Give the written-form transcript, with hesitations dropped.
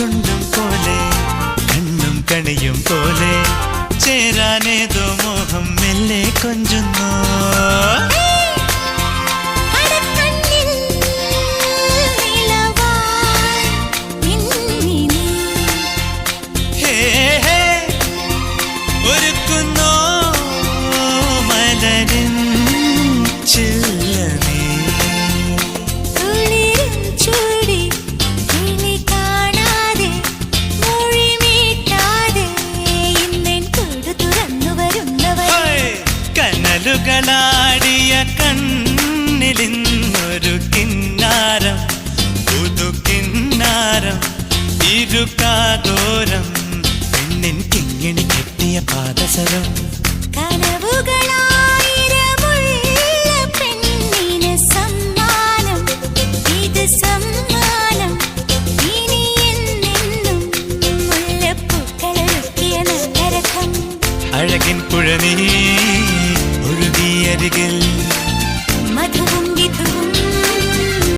ചുണ്ടും പോലെ കണ്ണും കണിയും പോലെ ചേരാനേതോ മോഹം മെല്ലെ കൊഞ്ചുന്നു. ഒരുക്കുന്നോ മലരിൻ ചില്ലമേ കനലുകളാടിയ കണ്ണിലിന്നൊരു കിന്നാരം പുതു കിന്നാരം ഇരുകാതോരം പെണ്ണിൻ കിങ്ങിണി കെട്ടിയ പാദസരം അഴകിൻ പുഴ നീ ഒഴുകിയരികിൽ